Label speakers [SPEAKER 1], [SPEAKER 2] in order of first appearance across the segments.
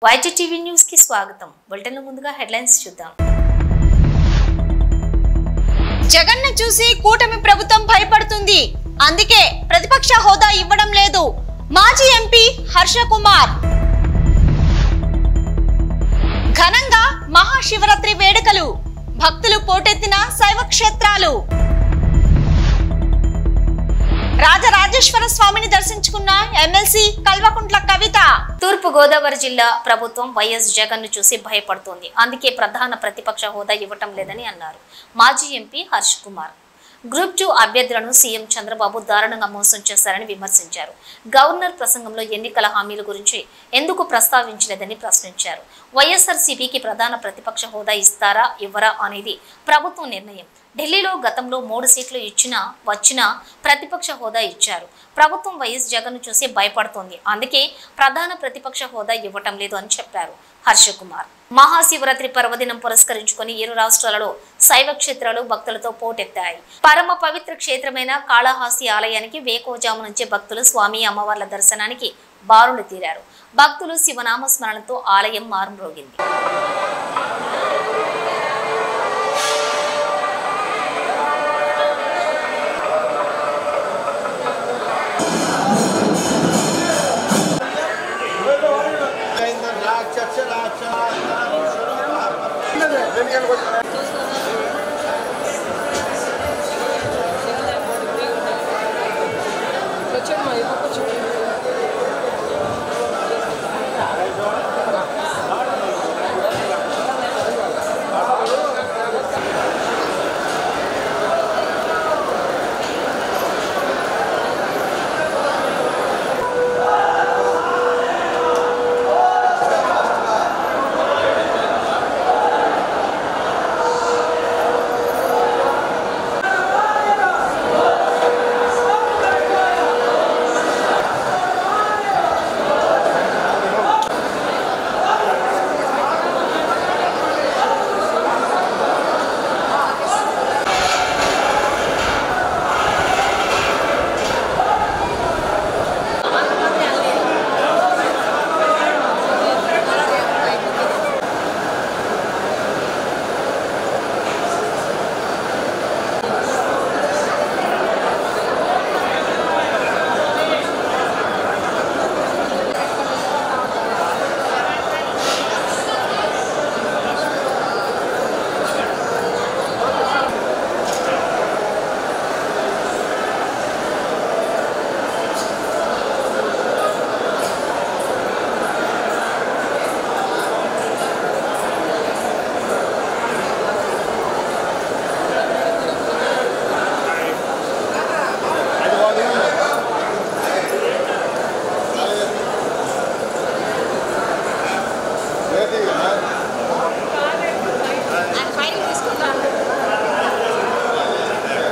[SPEAKER 1] YGTV news కి స్వాగతం. Bulletin ముందుగా హెడ్లైన్స్ చూద్దాం.
[SPEAKER 2] జగన్ను చూసి కూటమి ప్రభుత్వం భయపడుతుంది. అందుకే ప్రతిపక్ష హోదా ఇవ్వడం లేదు. మాజీ ఎంపీ హర్ష కుమార్. ఘనంగా మహాశివరాత్రి వేడుకలు. భక్తులు పోటెత్తిన శైవ క్షేత్రాలు. రాజరాజేశ్వర స్వామిని దర్శించుకున్న ఎమ్మెల్సీ కల్వకుంట్ల కవిత.
[SPEAKER 1] తూర్పు గోదావరి జిల్లా ప్రభుత్వం వైఎస్ జగన్ ను చూసి భయపడుతోంది. అందుకే ప్రధాన ప్రతిపక్ష హోదా ఇవ్వటం లేదని అన్నారు మాజీ ఎంపీ హర్ష కుమార్. గ్రూప్ 2 అభ్యర్థులను సీఎం చంద్రబాబు దారుణంగా మోసం చేశారని విమర్శించారు. గవర్నర్ ప్రసంగంలో ఎన్నికల హామీల గురించి ఎందుకు ప్రస్తావించలేదని ప్రశ్నించారు. వైఎస్ఆర్సీపీకి ప్రధాన ప్రతిపక్ష హోదా ఇస్తారా ఇవ్వరా అనేది ప్రభుత్వం నిర్ణయం. ఢిల్లీలో గతంలో 3 సీట్లు వచ్చినా ప్రతిపక్ష హోదా ఇచ్చారు. ప్రభుత్వం వైఎస్ జగన్ చూసి భయపడుతోంది. అందుకే ప్రధాన ప్రతిపక్ష హోదా ఇవ్వటం లేదు అని చెప్పారు హర్ష కుమార్. మహాశివరాత్రి పర్వదినం పురస్కరించుకొని 2 రాష్ట్రాలలో శైవ క్షేత్రాలు భక్తులతో పోటెత్తాయి. పరమ పవిత్ర క్షేత్రమైన కాళహస్తి ఆలయానికి వేకోజాము నుంచి భక్తులు స్వామి అమ్మవార్ల దర్శనానికి బారులు తీరారు. భక్తులు శివనామ స్మరణతో ఆలయం మారుమ్రోగింది.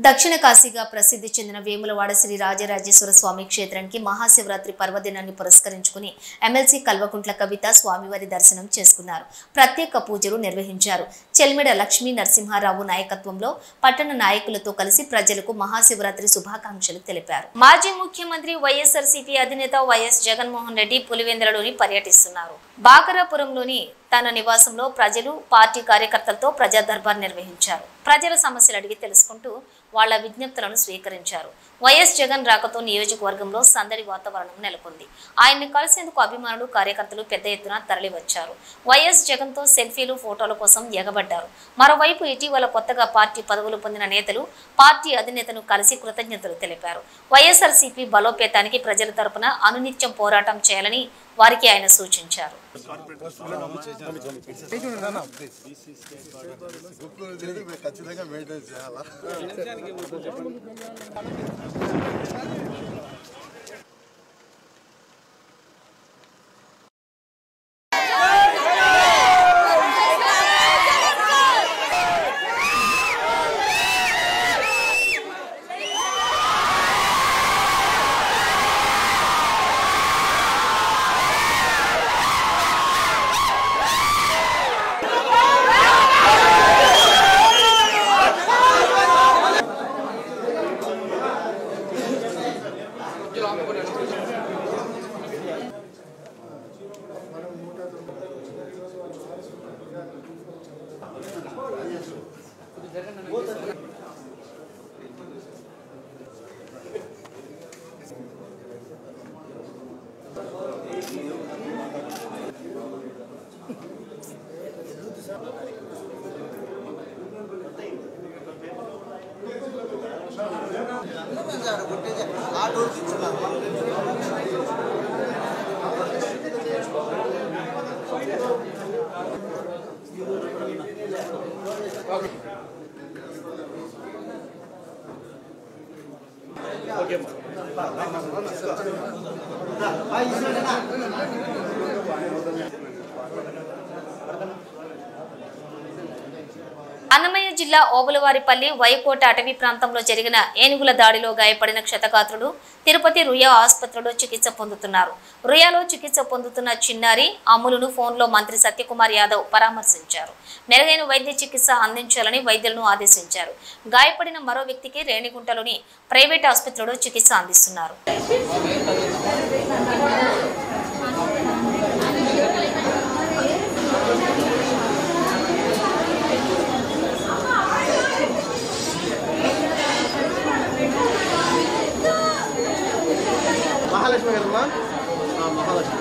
[SPEAKER 1] దక్షిణ కాశీగా ప్రసిద్ధి చెందిన వేములవాడ శ్రీ రాజరాజేశ్వర స్వామి క్షేత్రానికి మహాశివరాత్రి పర్వదినాన్ని పురస్కరించుకుని ఎమ్మెల్సీ కల్వకుంట్ల కవిత స్వామివారి దర్శనం చేసుకున్నారు. ప్రత్యేక పూజలు నిర్వహించారు. చెల్మిడ లక్ష్మీ నరసింహారావు నాయకత్వంలో పట్టణ నాయకులతో కలిసి ప్రజలకు మహాశివరాత్రి శుభాకాంక్షలు తెలిపారు. మాజీ ముఖ్యమంత్రి వైఎస్ఆర్సీపీ అధినేత వైఎస్ జగన్మోహన్ రెడ్డి పులివెందులలోని పర్యటిస్తున్నారు. బాకరాపురంలోని తన నివాసంలో ప్రజలు పార్టీ కార్యకర్తలతో ప్రజా దర్బార్ నిర్వహించారు. ప్రజల సమస్యలు అడిగి తెలుసుకుంటూ వాళ్ల విజ్ఞప్తులను స్వీకరించారు. వైఎస్ జగన్ రాకతో నియోజకవర్గంలో సందడి వాతావరణం నెలకొంది. ఆయన్ని కలిసేందుకు అభిమానులు కార్యకర్తలు పెద్ద ఎత్తున తరలివచ్చారు. వైఎస్ జగన్ తో సెల్ఫీలు ఫోటోల కోసం ఎగబడ్డారు. మరోవైపు ఇటీవల కొత్తగా పార్టీ పదవులు పొందిన నేతలు పార్టీ అధినేతను కలిసి కృతజ్ఞతలు తెలిపారు. వైఎస్ఆర్సీపీ బలోపేతానికి ప్రజల తరపున అనునిత్యం పోరాటం చేయాలని వారికి ఆయన సూచించారు. అన్నమయ్య జిల్లా ఓబులవారిపల్లి వైకోట అటవీ ప్రాంతంలో జరిగిన ఏనుగుల దాడిలో గాయపడిన క్షతగాత్రుడు తిరుపతి రుయా ఆసుపత్రిలో చికిత్స పొందుతున్నారు. రుయాలో చికిత్స పొందుతున్న చిన్నారి అమ్ములను ఫోన్లో మంత్రి సత్యకుమార్ యాదవ్ పరామర్శించారు. మెరుగైన వైద్య చికిత్స అందించాలని వైద్యులను ఆదేశించారు. గాయపడిన మరో వ్యక్తికి రేణిగుంటలోని ప్రైవేట్ ఆసుపత్రిలో చికిత్స అందిస్తున్నారు.
[SPEAKER 3] महालक्ष्मी महालक्ष्मी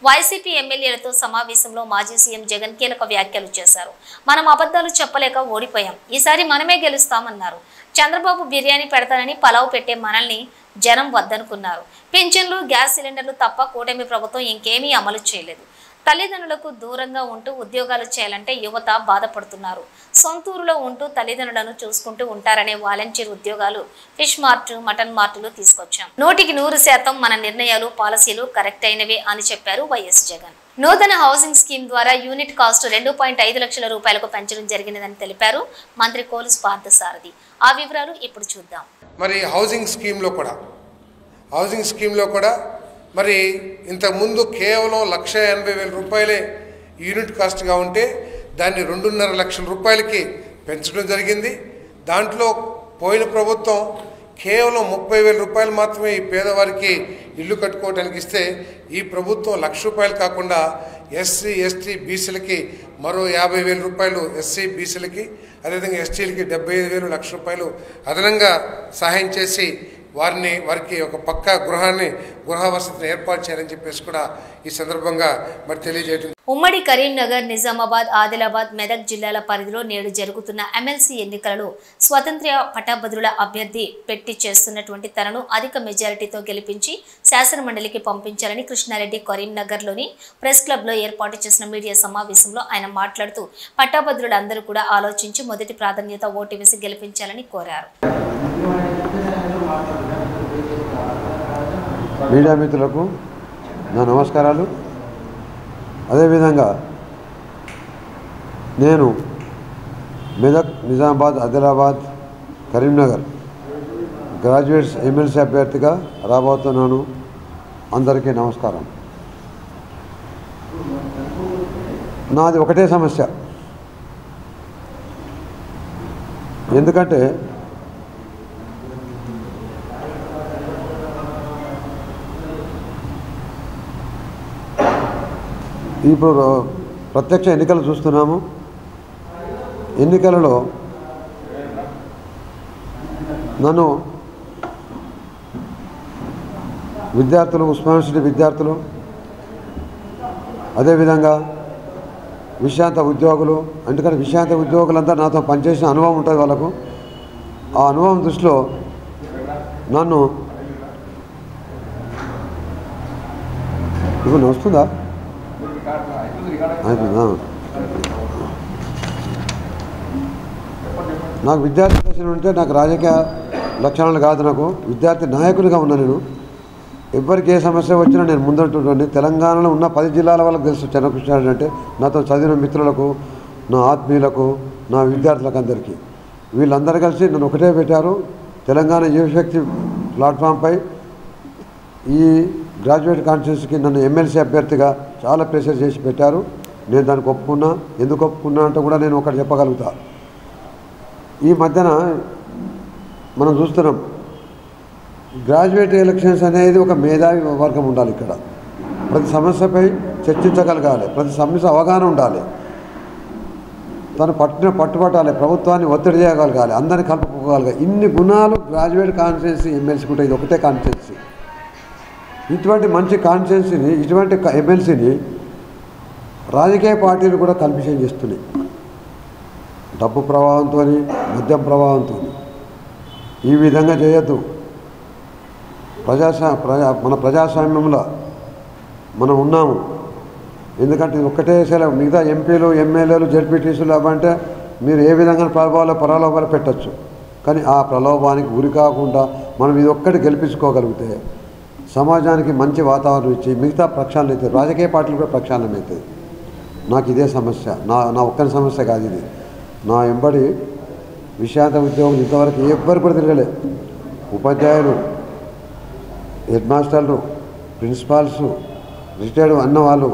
[SPEAKER 1] వైసీపీ ఎమ్మెల్యేలతో సమావేశంలో మాజీ సీఎం జగన్ కీలక వ్యాఖ్యలు చేశారు. మనం అబద్ధాలు చెప్పలేక ఓడిపోయాం, ఈసారి మనమే గెలుస్తామన్నారు. చంద్రబాబు బిర్యానీ పెడతానని పలావ్ పెట్టే మనల్ని జనం వద్దనుకున్నారు. పింఛన్లు, గ్యాస్ సిలిండర్లు తప్ప కూటమి ప్రభుత్వం ఇంకేమీ అమలు చేయలేదు. తల్లిదండ్రులకు దూరంగా ఉంటూ ఉద్యోగాలు చేయాలంటే యువత బాధపడుతున్నారు. సొంతూరులో ఉంటూ తల్లిదండ్రులను చూసుకుంటూ ఉంటారనే వాలంటీర్ ఉద్యోగాలు, ఫిష్ మార్ట్, మటన్ మార్టులు తీసుకొచ్చాం. 100% మన నిర్ణయాలు, పాలసీలు కరెక్ట్ అయినవే అని చెప్పారు వైఎస్ జగన్. నూతన హౌసింగ్ స్కీమ్ ద్వారా యూనిట్ కాస్ట్ 2.5 లక్షల రూపాయలకు పెంచడం జరిగినదని తెలిపారు మంత్రి కోలుసు పార్థసారథి. ఆ వివరాలు ఇప్పుడు చూద్దాం.
[SPEAKER 4] మరి హౌసింగ్ స్కీమ్లో కూడా మరి ఇంతకుముందు కేవలం 1,80,000 రూపాయలే యూనిట్ కాస్ట్గా ఉంటే దాన్ని 2.5 లక్షల రూపాయలకి పెంచడం జరిగింది. దాంట్లో పోయిన ప్రభుత్వం కేవలం 30,000 రూపాయలు మాత్రమే ఈ పేదవారికి ఇల్లు కట్టుకోవడానికి ఇస్తే ఈ ప్రభుత్వం 1,00,000 రూపాయలు కాకుండా ఎస్సీ, ఎస్టీ, బీసీలకి మరో 50,000 రూపాయలు, ఎస్సీ, బీసీలకి అదేవిధంగా ఎస్టీలకి 75,000, 1,00,000 రూపాయలు అదనంగా సహాయం చేసి వారికి ఒక పక్కా గృహ వసతిని ఏర్పాటు చేయాలని చెప్పేసి కూడా ఈ సందర్భంగా మరి తెలియజేయడం.
[SPEAKER 1] ఉమ్మడి కరీంనగర్, నిజామాబాద్, ఆదిలాబాద్, మెదక్ జిల్లాల పరిధిలో నేడు జరుగుతున్న ఎమ్మెల్సీ ఎన్నికలలో స్వతంత్ర పట్టభద్రుల అభ్యర్థి పెట్టి చేస్తున్నటువంటి తనను అధిక మెజారిటీతో గెలిపించి శాసనమండలికి పంపించాలని కృష్ణారెడ్డి కరీంనగర్లోని ప్రెస్ క్లబ్లో ఏర్పాటు చేసిన మీడియా సమావేశంలో ఆయన మాట్లాడుతూ పట్టభద్రులందరూ కూడా ఆలోచించి మొదటి ప్రాధాన్యత ఓటు వేసి గెలిపించాలని కోరారు.
[SPEAKER 5] మీడియా మిత్రులకు నా నమస్కారాలు. అదేవిధంగా నేను మెదక్, నిజామాబాద్, ఆదిలాబాద్, కరీంనగర్ గ్రాడ్యుయేట్స్ ఎమ్మెల్సీ అభ్యర్థిగా రాబోతున్నాను. అందరికీ నమస్కారం. నాది ఒకటే సమస్య. ఎందుకంటే ఇప్పుడు ప్రత్యక్ష ఎన్నికలు చూస్తున్నాము. ఎన్నికలలో నన్ను విద్యార్థులు, ఉస్మానియా యూనివర్సిటీ విద్యార్థులు, అదేవిధంగా విశ్రాంత ఉద్యోగులు, ఎందుకంటే విశ్రాంత ఉద్యోగులంతా నాతో పనిచేసిన అనుభవం ఉంటుంది వాళ్ళకు. ఆ అనుభవం దృష్టిలో నన్ను ఇప్పుడు వస్తుందా నాకు విద్యార్థి దశలో ఉంటే నాకు రాజకీయ లక్షణాలు కాదు, నాకు విద్యార్థి నాయకునిగా ఉన్నా. నేను ఎవరికి ఏ సమస్య వచ్చినా నేను ముందుంటుంటాను. తెలంగాణలో ఉన్న 10 జిల్లాల వాళ్ళకి తెలుసు చెన్నకృష్ణారెడ్డి అంటే. నాతో చదివిన మిత్రులకు, నా ఆత్మీయులకు, నా విద్యార్థులకు అందరికీ వీళ్ళందరూ కలిసి నన్ను ఒకటే పెట్టారు. తెలంగాణ యువశక్తి ప్లాట్ఫామ్పై ఈ గ్రాడ్యుయేట్ కాన్స్టిట్యూన్సీకి నన్ను ఎమ్మెల్సీ అభ్యర్థిగా చాలా ప్రెషర్ చేసి పెట్టారు. నేను దానికి ఒప్పుకున్నా. ఎందుకు ఒప్పుకున్నా అంటే కూడా నేను ఒకటి చెప్పగలుగుతా. ఈ మధ్యన మనం చూస్తున్నాం, గ్రాడ్యుయేట్ ఎలక్షన్స్ అనేది ఒక మేధావి వర్గం ఉండాలి. ఇక్కడ ప్రతి సమస్యపై చర్చించగలగాలి, ప్రతి సమస్య అవగాహన ఉండాలి, తను పట్టుబట్టాలి, ప్రభుత్వాన్ని ఒత్తిడి చేయగలగాలి, అందరిని కలుపుకోగలగాలి. ఇన్ని గుణాలు గ్రాడ్యుయేట్ కాన్స్టిట్యున్సీ ఎమ్మెల్సీకి ఉంటాయి. ఇది ఒకటే కాన్స్టిట్యున్సీ. ఇటువంటి మంచి కాన్స్టిట్యున్సీని, ఇటువంటి ఎమ్మెల్సీని రాజకీయ పార్టీలు కూడా కల్పిషం చేస్తున్నాయి. డబ్బు ప్రభావంతో, మద్యం ప్రభావంతో. ఈ విధంగా చేయొద్దు. మన ప్రజాస్వామ్యంలో మనం ఉన్నాము. ఎందుకంటే ఇది ఒక్కటే సెలవు. మిగతా ఎంపీలు, ఎమ్మెల్యేలు, జడ్పీటీసీలు అవ్వంటే మీరు ఏ విధంగా ప్రలోభాలు పెట్టచ్చు. కానీ ఆ ప్రలోభానికి గురి కాకుండా మనం ఇది ఒక్కటి గెలిపించుకోగలిగితే సమాజానికి మంచి వాతావరణం ఇచ్చి మిగతా ప్రక్షాళన అవుతుంది. రాజకీయ పార్టీలు కూడా ప్రక్షాళన అవుతుంది. నాకు ఇదే సమస్య. నా ఒక్కని సమస్య కాదు ఇది. నా ఎంబడి విశ్రాంత ఉద్యోగులు ఇంతవరకు ఎవ్వరు కూడా తిరగలే. ఉపాధ్యాయులు, హెడ్ మాస్టర్లు, ప్రిన్సిపాల్స్, రిటైర్డ్ అన్నవాళ్ళు,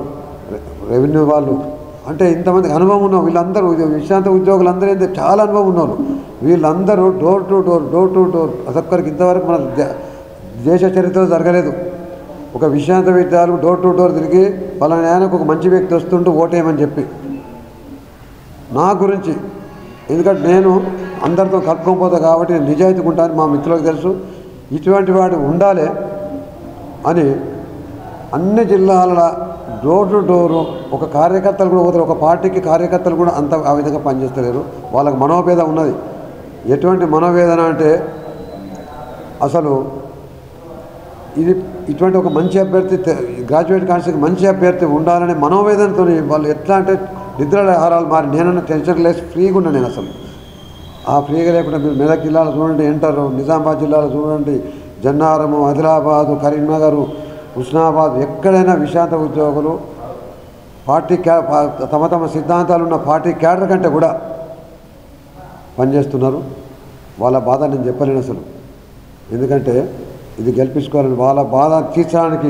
[SPEAKER 5] రెవెన్యూ వాళ్ళు, అంటే ఇంతమందికి అనుభవం ఉన్నాం. వీళ్ళందరూ విశ్రాంత ఉద్యోగులందరూ అయితే చాలా అనుభవం ఉన్నారు. వీళ్ళందరూ డోర్ టు డోర్ అదొక్కరికి ఇంతవరకు మన దేశ చరిత్రలో జరగలేదు. ఒక విశ్రాంత విద్యార్థులు డోర్ టు డోర్ తిరిగి పలానా ఆయనకు ఒక మంచి వ్యక్తి వస్తుంటూ ఓటేయమని చెప్పి నా గురించి. ఎందుకంటే నేను అందరితో కలుపుకోకపోతా కాబట్టి నేను నిజాయితీగా ఉంటాను. మా మిత్రులకు తెలుసు. ఇటువంటి వాడు ఉండాలి అని అన్ని జిల్లాల డోర్ టు డోరు ఒక కార్యకర్తలు కూడా పోతారు. ఒక పార్టీకి కార్యకర్తలు కూడా అంత ఆ విధంగా పనిచేస్తలేరు. వాళ్ళకి మనోవేదన ఉన్నది. ఎటువంటి మనోవేదన అంటే అసలు ఇది ఇటువంటి ఒక మంచి అభ్యర్థి, గ్రాడ్యుయేట్ కాన్స్టిట్యూన్సీకి మంచి అభ్యర్థి ఉండాలనే మనోవేదనతో వాళ్ళు ఎట్లా అంటే నిద్ర ఆహారాలు మారి నేనన్నా టెన్షన్ లేసి ఫ్రీగా ఉన్నా. నేను అసలు ఆ ఫ్రీగా లేకుండా మీరు మెదక్ జిల్లాలో చూడండి, ఎంటర్ నిజామాబాద్ జిల్లాలో చూడండి, జన్నారము, ఆదిలాబాదు, కరీంనగర్, హుస్నాబాద్, ఎక్కడైనా విశ్రాంత ఉద్యోగులు పార్టీ తమ సిద్ధాంతాలు ఉన్న పార్టీ క్యాడర్ కంటే కూడా పనిచేస్తున్నారు. వాళ్ళ బాధ నేను చెప్పలేను అసలు. ఎందుకంటే ఇది గెలిపించుకోవాలని వాళ్ళ బాధ తీర్చడానికి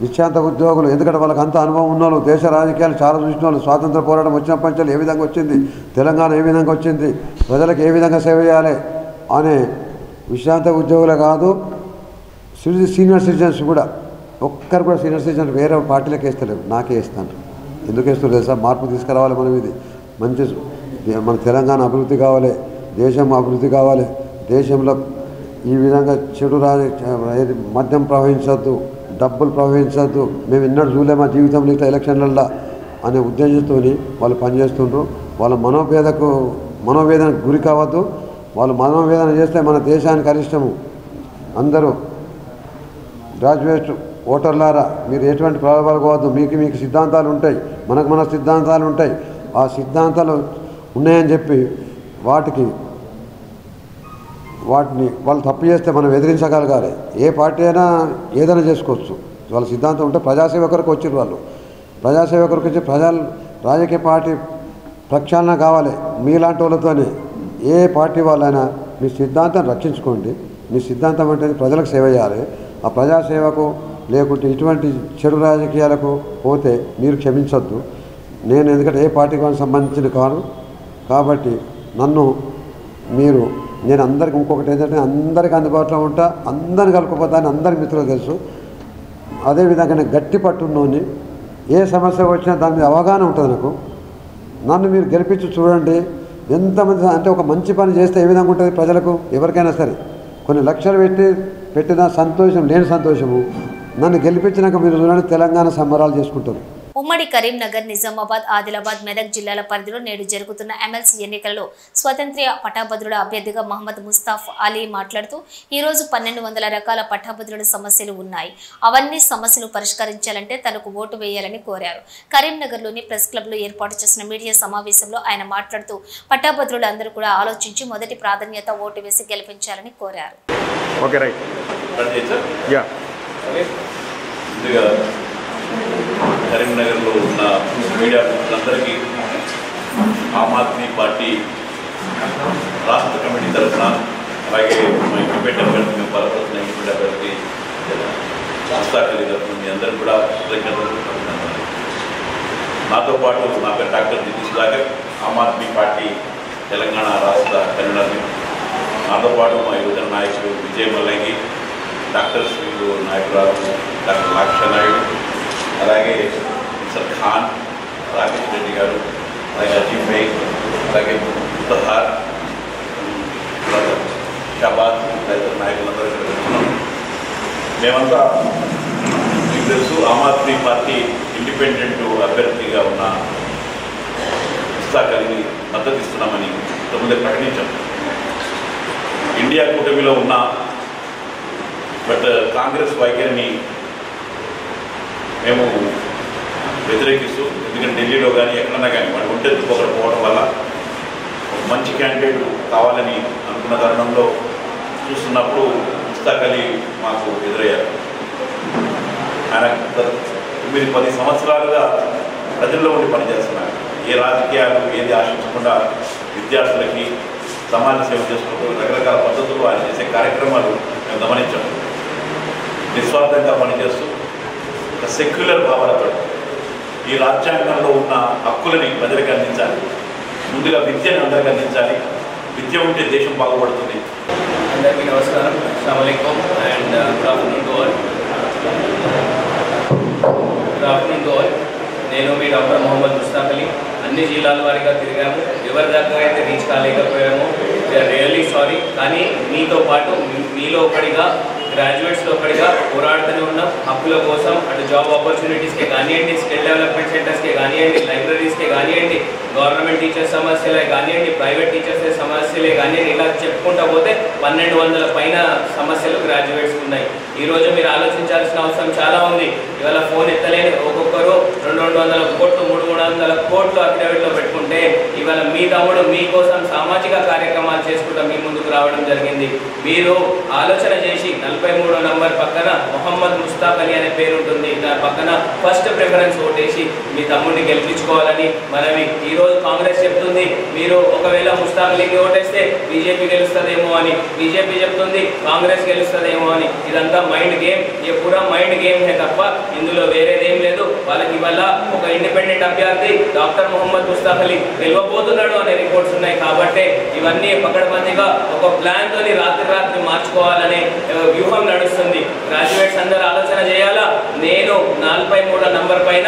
[SPEAKER 5] విశ్రాంత ఉద్యోగులు, ఎందుకంటే వాళ్ళకి అంత అనుభవం ఉన్నోళ్ళు, దేశ రాజకీయాలు చాలా చూసిన వాళ్ళు, స్వాతంత్ర పోరాటం వచ్చినప్పటి నుంచి ఏ విధంగా వచ్చింది, తెలంగాణ ఏ విధంగా వచ్చింది, ప్రజలకు ఏ విధంగా సేవ చేయాలి అనే విశ్రాంత ఉద్యోగులే కాదు, సీనియర్ సిటిజన్స్ కూడా. ఒక్కరు కూడా సీనియర్ సిటిజన్స్ వేరే పార్టీలకు వేస్తలేరు, నాకే వేస్తాను. ఎందుకు వేస్తారు తెలుసా? మార్పు తీసుకురావాలి. మనం ఇది మంచి మన తెలంగాణ అభివృద్ధి కావాలి, దేశం అభివృద్ధి కావాలి. దేశంలో ఈ విధంగా చెడు మద్యం ప్రవహించద్దు, డబ్బులు ప్రవహించద్దు. మేము ఎన్నడూ చూడలే మా జీవితంలో ఇట్లా ఎలక్షన్లలో అనే ఉద్దేశంతో వాళ్ళు పనిచేస్తుండ్రు. వాళ్ళ మనోవేదనకు గురి కావద్దు. వాళ్ళు మనోవేదన చేస్తే మన దేశానికి అరిష్టము. అందరూ గ్రాడ్యుయేట్ ఓటర్లారా మీరు ఎటువంటి ప్రలోభాలు పోవద్దు. మీకు సిద్ధాంతాలు ఉంటాయి, మన సిద్ధాంతాలు ఉంటాయి. ఆ సిద్ధాంతాలు ఉన్నాయని చెప్పి వాటిని వాళ్ళు తప్పు చేస్తే మనం ఎదిరించగలగాలి. ఏ పార్టీ అయినా ఏదైనా చేసుకోవచ్చు. వాళ్ళ సిద్ధాంతం ఉంటే ప్రజాసేవకులకు వచ్చారు. వాళ్ళు ప్రజాసేవకులకు వచ్చి రాజకీయ పార్టీ ప్రక్షాళన కావాలి. మీలాంటి వాళ్ళతోనే ఏ పార్టీ వాళ్ళైనా మీ సిద్ధాంతాన్ని రక్షించుకోండి. మీ సిద్ధాంతం అంటే ప్రజలకు సేవ చేయాలి. ఆ ప్రజాసేవకు లేకుంటే ఇటువంటి చెడు రాజకీయాలకు పోతే మీరు క్షమించొద్దు. నేను ఎందుకంటే ఏ పార్టీకి సంబంధించిన కాను కాబట్టి నేను అందరికి ఇంకొకటి ఏంటంటే అందరికీ అందుబాటులో ఉంటా, అందరిని కలుపుకోపోతాను, అందరి మిత్రులు తెలుసు. అదేవిధంగా నేను గట్టి పట్టున్నోని ఏ సమస్య వచ్చినా దాని మీద అవగాహన ఉంటుంది నాకు. నన్ను మీరు గెలిపించి చూడండి. ఎంతమంది అంటే ఒక మంచి పని చేస్తే ఏ విధంగా ఉంటుంది ప్రజలకు ఎవరికైనా సరే. కొన్ని లక్షలు పెట్టిన సంతోషం లేని సంతోషము. నన్ను గెలిపించినాక మీరు చూడండి తెలంగాణ సంబరాలు చేసుకుంటారు.
[SPEAKER 1] ఉమ్మడి కరీంనగర్, నిజామాబాద్, ఆదిలాబాద్, మెదక్ జిల్లాల పరిధిలో నేడు జరుగుతున్న ఎమ్మెల్సీ ఎన్నికలలో స్వతంత్ర పట్టాభద్రుల అభ్యర్థిగా మహమ్మద్ ముస్తాఫ్ అలీ మాట్లాడుతూ ఈరోజు 1200 రకాల పట్టాభద్రుల సమస్యలు ఉన్నాయి. అవన్నీ సమస్యలు పరిష్కరించాలంటే తనకు ఓటు వేయాలని కోరారు. కరీంనగర్లోని ప్రెస్ క్లబ్లో ఏర్పాటు చేసిన మీడియా సమావేశంలో ఆయన మాట్లాడుతూ పట్టాభద్రులు అందరూ కూడా ఆలోచించి మొదటి ప్రాధాన్యత ఓటు వేసి గెలిపించాలని కోరారు.
[SPEAKER 6] కరీంనగర్లో ఉన్న మీడియా మిత్రులందరికీ ఆమ్ ఆద్మీ పార్టీ రాష్ట్ర కమిటీ తరఫున అలాగే ఇండిపెండెంట్ అభ్యర్థి మేము బలపడుతున్న ఇండిపెండెంట్ అభ్యర్థి ముస్తాకలి గారు మీ అందరూ కూడా కృతజ్ఞతలు. నాతో పాటు నా పేరు డాక్టర్ దినేష్ సుధాకర్, ఆమ్ ఆద్మీ పార్టీ తెలంగాణ రాష్ట్ర కన్వీనర్ని. నాతో పాటు మా యువజన నాయకుడు విజయ్ మల్లంగి, డాక్టర్ శ్రీలు నాయకురాలు డాక్టర్ లాక్ష నాయుడు, అలాగే మిస్టర్ ఖాన్, రాకేష్ రెడ్డి గారు, అలాగే అజీమ్ బై, అలాగే ముతహార్, షబాద్ తదితర నాయకులందరూ ఇక్కడ వెళ్తున్నాం. మేమంతా మీకు తెలుసు ఆమ్ ఆద్మీ పార్టీ ఇండిపెండెంట్ అభ్యర్థిగా ఉన్న ముస్తాకలిని మద్దతు ఇస్తున్నామని ఇంతకుముందే ప్రకటించాం. ఇండియా కూటమిలో ఉన్న బట్ కాంగ్రెస్ వైఖరిని మేము వ్యతిరేకిస్తూ, ఎందుకంటే ఢిల్లీలో కానీ ఎక్కడన్నా కానీ వాడు ఒంటెత్తుకోకపోవడం వల్ల ఒక మంచి క్యాండిడేట్ కావాలని అనుకున్న తరుణంలో చూస్తున్నప్పుడు ముస్తాకలి మాకు ఎదురయ్యారు. ఆయన 9-10 సంవత్సరాలుగా ప్రజల్లో ఉండి పనిచేస్తున్నారు. ఏ రాజకీయాలు ఏది ఆశించకుండా విద్యార్థులకి సమాజ సేవ చేసుకుంటూ రకరకాల పద్ధతులు ఆయన చేసే కార్యక్రమాలు మేము గమనించాం. నిస్వార్థంగా పనిచేస్తూ ఒక సెక్యులర్ భావనతో ఈ రాజ్యాంగంలో ఉన్న హక్కులని ప్రజలకు అందించాలి. ముందుగా విద్యను అందరికీ అందించాలి. విద్య ఉంటే దేశం బాగుపడుతుంది.
[SPEAKER 7] అందరికీ నమస్కారం, అస్సలాము అలైకుం and good afternoon to all. నేను మీ డాక్టర్ మొహమ్మద్ ముస్తాకలి. అన్ని జిల్లాల వారిగా తిరిగాము. ఎవరి దగ్గర అయితే రీచ్ కాలేకపోయామో రియల్లీ సారీ. కానీ మీతో పాటు మీలో ఒకటిగా, గ్రాడ్యుయేట్స్లో ఒకటిగా పోరాడుతూనే ఉన్నాం హక్కుల కోసం. అటు జాబ్ ఆపర్చునిటీస్కే కానివ్వండి, స్కిల్ డెవలప్మెంట్ సెంటర్స్కే కానివ్వండి, లైబ్రరీస్కే కానివ్వండి, గవర్నమెంట్ టీచర్స్ సమస్యలే కానివ్వండి, ప్రైవేట్ టీచర్స్ సమస్యలే కానివ్వండి, ఇలా చెప్పుకుంటూ పోతే 1200 పైన సమస్యలు గ్రాడ్యుయేట్స్కి ఉన్నాయి. ఈరోజు మీరు ఆలోచించాల్సిన అవసరం చాలా ఉంది. ఇవాళ ఫోన్ ఎత్తలేని ఒక్కొక్కరు 200 కోట్లు 300 కోట్లు అఫిడవిట్లో పెట్టుకుంటే, ఇవాళ మీ తమ్ముడు మీకోసం సామాజిక కార్యక్రమాలు చేసుకుంటూ మీ ముందుకు రావడం జరిగింది. మీరు ఆలోచన చేసి 43వ నంబర్ పక్కన మొహమ్మద్ ముస్తాకలి అనే పేరు ఉంటుంది, దాని పక్కన ఫస్ట్ ప్రిఫరెన్స్ ఓటేసి మీ తమ్ముడిని గెలిపించుకోవాలని మనవి. ఈరోజు కాంగ్రెస్ చెప్తుంది మీరు ఒకవేళ ముస్తాకలికి ఓటేస్తే బీజేపీ గెలుస్తుందేమో అని, బీజేపీ చెప్తుంది కాంగ్రెస్ గెలుస్తుందేమో అని. ఇదంతా మైండ్ గేమ్, పూరా మైండ్ గేమ్ తప్ప ఇందులో వేరేదేం లేదు. వాళ్ళకి ఇవాళ ఒక ఇండిపెండెంట్ అభ్యర్థి డాక్టర్ మొహమ్మద్ ముస్తాకలి గెలవబోతున్నాడు అనే రిపోర్ట్స్ ఉన్నాయి. కాబట్టి ఇవన్నీ పకడ్బందీగా ఒక ప్లాన్ తోని రాత్రి మార్చుకోవాలనే వ్యూహం నడుస్తుంది. గ్రాడ్యుయేట్స్ అందరూ ఆలోచన చేయాలా. నేను 43వ నంబర్ పైన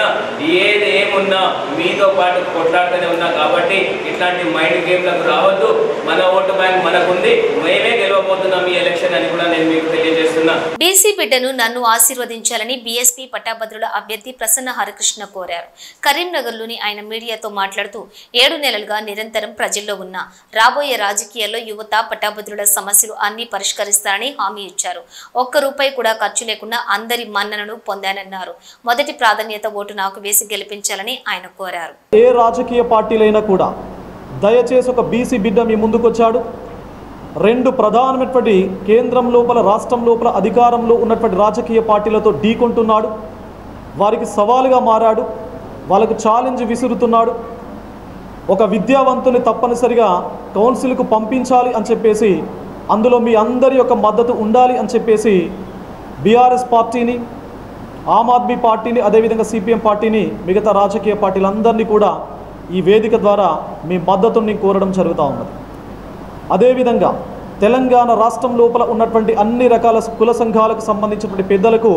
[SPEAKER 7] ఏది ఏమున్నా మీతో పాటు కొట్లాడుతూనే ఉన్నా. కాబట్టి ఇట్లాంటి మైండ్ గేమ్లకు రావద్దు. మన ఓటు బ్యాంక్ మనకుంది, మేమే గెలవబోతున్నాం ఈ ఎలక్షన్ అని కూడా నేను మీకు తెలియజేస్తున్నా.
[SPEAKER 1] బీసీ బిడ్డను నన్ను ఆశీర్వదించాలని బీఎస్పీ పట్టాభద్రుల అభ్యర్థి ప్రసన్న హరికృష్ణ కోరారు. కరీంనగర్లోని ఆయన మీడియాతో మాట్లాడుతూ 7 నెలలుగా నిరంతరం ప్రజల్లో ఉన్న రాబోయే రాజకీయాల్లో యువత పట్టాభద్రుల సమస్యలు అన్ని పరిష్కరిస్తారని హామీ ఇచ్చారు. ₹1 కూడా ఖర్చు లేకుండా అందరి మన్ననను పొందానన్నారు. మొదటి ప్రాధాన్యత ఓటు నాకు వేసి గెలిపించాలని ఆయన కోరారు.
[SPEAKER 8] ఏ రాజకీయ పార్టీలైనా కూడా దయచేసి ఒక బీసీ బిడ్డ మీ ముందుకొచ్చాడు. 2 ప్రధానమైనటువంటి కేంద్రం లోపల, రాష్ట్రం లోపల అధికారంలో ఉన్నటువంటి రాజకీయ పార్టీలతో ఢీకొంటున్నాడు. వారికి సవాలుగా మారాడు, వాళ్ళకు ఛాలెంజ్ విసురుతున్నాడు. ఒక విద్యావంతుని తప్పనిసరిగా కౌన్సిల్కు పంపించాలి అని చెప్పేసి, అందులో మీ అందరి యొక్క మద్దతు ఉండాలి అని చెప్పేసి బీఆర్ఎస్ పార్టీని, ఆమ్ ఆద్మీ పార్టీని, అదేవిధంగా సిపిఎం పార్టీని, మిగతా రాజకీయ పార్టీలందరినీ కూడా ఈ వేదిక ద్వారా మీ మద్దతుని కోరడం జరుగుతూ ఉన్నది. అదేవిధంగా తెలంగాణ రాష్ట్రం లోపల ఉన్నటువంటి అన్ని రకాల కుల సంఘాలకు సంబంధించినటువంటి పెద్దలకు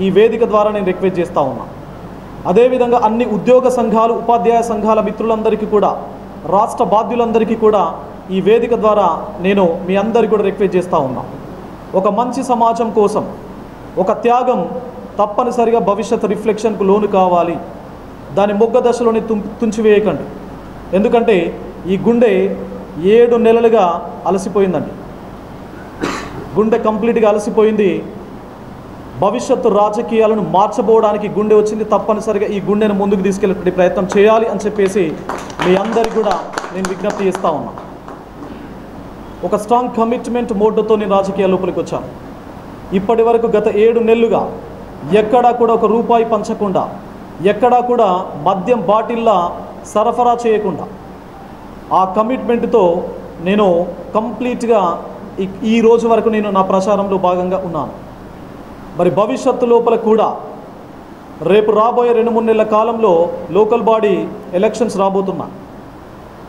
[SPEAKER 8] ఈ వేదిక ద్వారా నేను రిక్వెస్ట్ చేస్తూ ఉన్నా. అదేవిధంగా అన్ని ఉద్యోగ సంఘాలు, ఉపాధ్యాయ సంఘాల మిత్రులందరికీ కూడా, రాష్ట్ర బాధ్యులందరికీ కూడా ఈ వేదిక ద్వారా నేను మీ అందరికీ కూడా రిక్వెస్ట్ చేస్తూ ఉన్నా. ఒక మంచి సమాజం కోసం ఒక త్యాగం తప్పనిసరిగా భవిష్యత్ రిఫ్లెక్షన్కు లోను కావాలి. దాని మొగ్గ దశలోనే తుంచివేయకండి. ఎందుకంటే ఈ గుండె 7 నెలలుగా అలసిపోయిందండి. గుండె కంప్లీట్గా అలసిపోయింది. భవిష్యత్తు రాజకీయాలను మార్చబోవడానికి గుండె వచ్చింది. తప్పనిసరిగా ఈ గుండెను ముందుకు తీసుకెళ్ళే ప్రయత్నం చేయాలి అని చెప్పేసి మీ అందరికీ కూడా నేను విజ్ఞప్తి చేస్తూ ఉన్నా. ఒక స్ట్రాంగ్ కమిట్మెంట్ మోడ్తో నేను రాజకీయాల లోపలికి వచ్చాను. ఇప్పటి వరకు గత 7 నెలలుగా ఎక్కడా కూడా ₹1 పంచకుండా, ఎక్కడా కూడా మద్యం బాటిల్లా సరఫరా చేయకుండా, ఆ కమిట్మెంట్తో నేను కంప్లీట్గా ఈ రోజు వరకు నేను నా ప్రచారంలో భాగంగా ఉన్నాను. మరి భవిష్యత్తు లోపల కూడా రేపు రాబోయే 2-3 నెలల కాలంలో లోకల్ బాడీ ఎలక్షన్స్ రాబోతున్నా.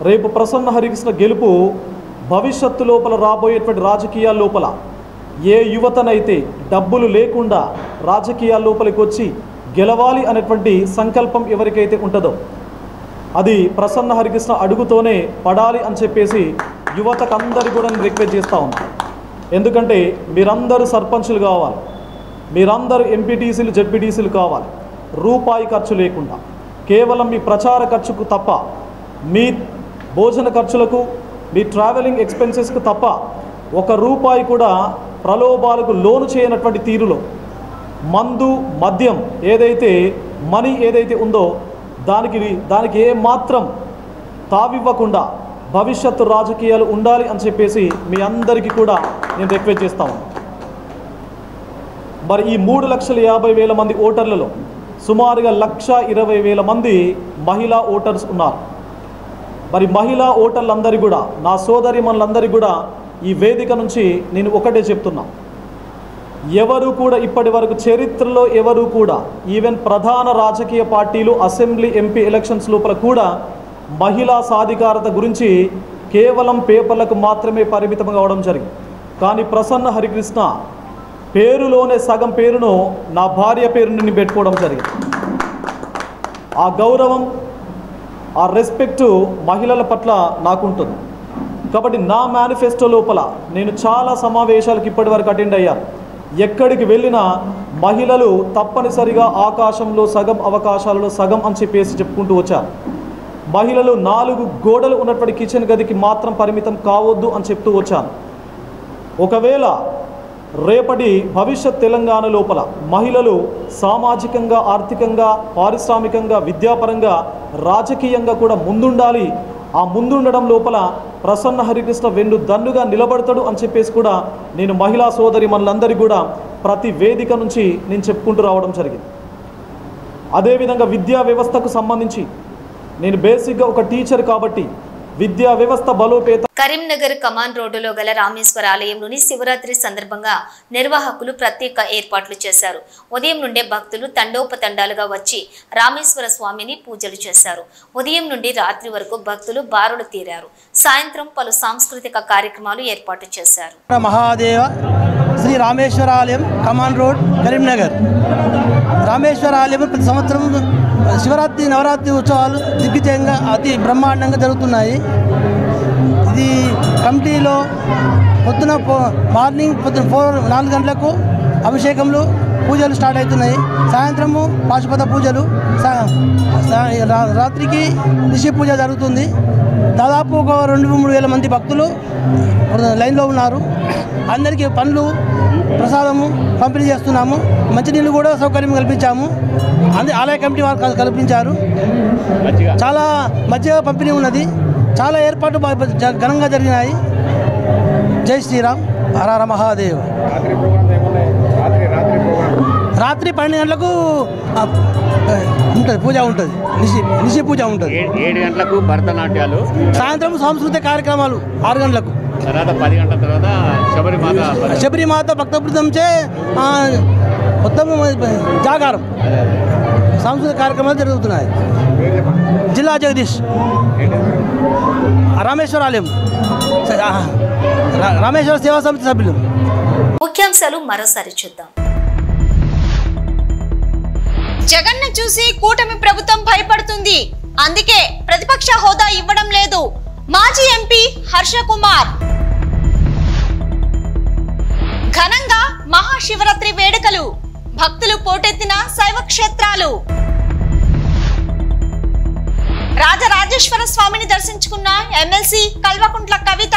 [SPEAKER 8] రేపు ప్రసన్న హరికృష్ణ గెలుపు భవిష్యత్తు లోపల రాబోయేటువంటి రాజకీయాల లోపల ఏ యువతనైతే డబ్బులు లేకుండా రాజకీయాల లోపలికి వచ్చి గెలవాలి అనేటువంటి సంకల్పం ఎవరికైతే ఉంటుందో అది ప్రసన్న హరికృష్ణ అడుగుతోనే పడాలి అని చెప్పేసి యువతకు అందరికీ కూడా నేను రిక్వెస్ట్ చేస్తూ ఉన్నాను. ఎందుకంటే మీరందరూ సర్పంచులు కావాలి, మీరందరూ ఎంపీటీసీలు జెడ్పీటీసీలు కావాలి. రూపాయి ఖర్చు లేకుండా కేవలం మీ ప్రచార ఖర్చుకు తప్ప, మీ భోజన ఖర్చులకు, మీ ట్రావెలింగ్ ఎక్స్పెన్సెస్కు తప్ప ₹1 కూడా ప్రలోభాలకు లోను చేయనటువంటి తీరులో మందు మద్యం ఏదైతే మనీ ఏదైతే ఉందో దానికి ఏ మాత్రం తావివ్వకుండా భవిష్యత్తు రాజకీయాలు ఉండాలి అని చెప్పేసి మీ అందరికీ కూడా నేను రిక్వెస్ట్ చేస్తాను. మరి ఈ 3,50,000 మంది ఓటర్లలో సుమారుగా 1,20,000 మంది మహిళా ఓటర్స్ ఉన్నారు. మరి మహిళా ఓటర్లందరికీ కూడా, నా సోదరిమణులందరికీ కూడా ఈ వేదిక నుంచి నేను ఒకటే చెప్తున్నా, ఎవరు కూడా ఇప్పటి వరకు చరిత్రలో ఎవరు కూడా ఈవెన్ ప్రధాన రాజకీయ పార్టీలు అసెంబ్లీ ఎంపీ ఎలక్షన్స్ లోపల కూడా మహిళా సాధికారత గురించి కేవలం పేపర్లకు మాత్రమే పరిమితం కావడం జరిగింది. కానీ ప్రసన్న హరికృష్ణ పేరులోనే సగం పేరును నా భార్య పేరుని పెట్టుకోవడం జరిగింది. ఆ గౌరవం, ఆ రెస్పెక్టు మహిళల పట్ల నాకుంటుంది. కాబట్టి నా మేనిఫెస్టో లోపల నేను చాలా సమావేశాలకు ఇప్పటి వరకు అటెండ్ అయ్యాను. ఎక్కడికి వెళ్ళినా మహిళలు తప్పనిసరిగా ఆకాశంలో సగం, అవకాశాలలో సగం అని చెప్పేసి చెప్పుకుంటూ వచ్చారు. మహిళలు 4 గోడలు ఉన్నటువంటి కిచెన్ గదికి మాత్రం పరిమితం కావద్దు అని చెప్తూ వచ్చాను. ఒకవేళ రేపటి భవిష్యత్ తెలంగాణ లోపల మహిళలు సామాజికంగా, ఆర్థికంగా, పారిశ్రామికంగా, విద్యాపరంగా, రాజకీయంగా కూడా ముందుండాలి. ఆ ముందుండడం లోపల ప్రసన్న హరికృష్ణ వెన్నుదన్నుగా నిలబడతాడు అని చెప్పేసి కూడా నేను మహిళా సోదరి మనందరికీ కూడా ప్రతి వేదిక నుంచి నేను చెప్పుకుంటూ రావడం జరిగింది. అదేవిధంగా విద్యా వ్యవస్థకు సంబంధించి నేను బేసిక్గా ఒక టీచర్ కాబట్టి విద్యా వ్యవస్థ బలోపేత.
[SPEAKER 1] కరీంనగర్ కమాన్ రోడ్డులో గల రామేశ్వర ఆలయంలోని శివరాత్రి సందర్భంగా నిర్వాహకులు ప్రత్యేక ఏర్పాట్లు చేశారు. ఉదయం నుండే భక్తులు తండోపతండాలుగా వచ్చి రామేశ్వర స్వామిని పూజలు చేశారు. ఉదయం నుండి రాత్రి వరకు భక్తులు బారులు తీరారు. సాయంత్రం పలు సాంస్కృతిక కార్యక్రమాలు ఏర్పాటు చేశారు.
[SPEAKER 9] మహాదేవ శ్రీ రామేశ్వర ఆలయం కమాన్ రోడ్ కరీంనగర్. రామేశ్వర ఆలయం ప్రతి సంవత్సరం శివరాత్రి నవరాత్రి ఉత్సవాలు దిగ్విజయంగా అతి బ్రహ్మాండంగా జరుగుతున్నాయి. ఇది కమిటీలో పొద్దున మార్నింగ్ 4 గంటలకు అభిషేకములు పూజలు స్టార్ట్ అవుతున్నాయి. సాయంత్రము పాశుపత పూజలు, రాత్రికి నిశి పూజ జరుగుతుంది. దాదాపు ఒక 2-3 వేల మంది భక్తులు లైన్లో ఉన్నారు. అందరికీ పండ్లు ప్రసాదము పంపిణీ చేస్తున్నాము. మంచినీళ్ళు కూడా సౌకర్యం కల్పించాము. ఆలయ కమిటీ వారు కల్పించారు. చాలా మధ్య పంపిణీ ఉన్నది. చాలా ఏర్పాట్లు ఘనంగా జరిగినాయి. జై శ్రీరామ్, హర హర మహాదేవ్. రాత్రి 12 గంటలకు ఉంటుంది, పూజ ఉంటుంది, నిశి పూజ ఉంటుంది.
[SPEAKER 10] 7 గంటలకు భరతనాట్యాలు,
[SPEAKER 9] సాయంత్రం సాంస్కృతిక కార్యక్రమాలు 6 గంటలకు,
[SPEAKER 10] తర్వాత 10 గంటల తర్వాత
[SPEAKER 9] శబరిమాత భక్త బృందంచే మొత్తం జాగారం సాంస్కృతిక కార్యక్రమాలు జరుగుతున్నాయి. జిల్లా జగదీష్, రామేశ్వర ఆలయం, రామేశ్వర సేవా సమితి సభ్యులు.
[SPEAKER 1] ముఖ్యాంశాలు మరోసారి చూద్దాం.
[SPEAKER 2] జగన్ను చూసి కూటమి ప్రభుత్వం భయపడుతుంది. అందుకే ప్రతిపక్ష హోదా ఇవ్వడం లేదు. మాజీ ఎంపీ హర్ష కుమార్. ఘనంగా మహాశివరాత్రి వేడుకలు, భక్తులు పోటెత్తిన శైవ క్షేత్రాలు. రాజరాజేశ్వర స్వామిని దర్శించుకున్న ఎమ్మెల్సీ కల్వకుంట్ల కవిత.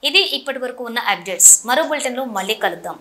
[SPEAKER 1] ఇది ఇప్పటి వరకు ఉన్న అప్డేట్స్. మరో బులెటిన్ లో మళ్ళీ కలుద్దాం.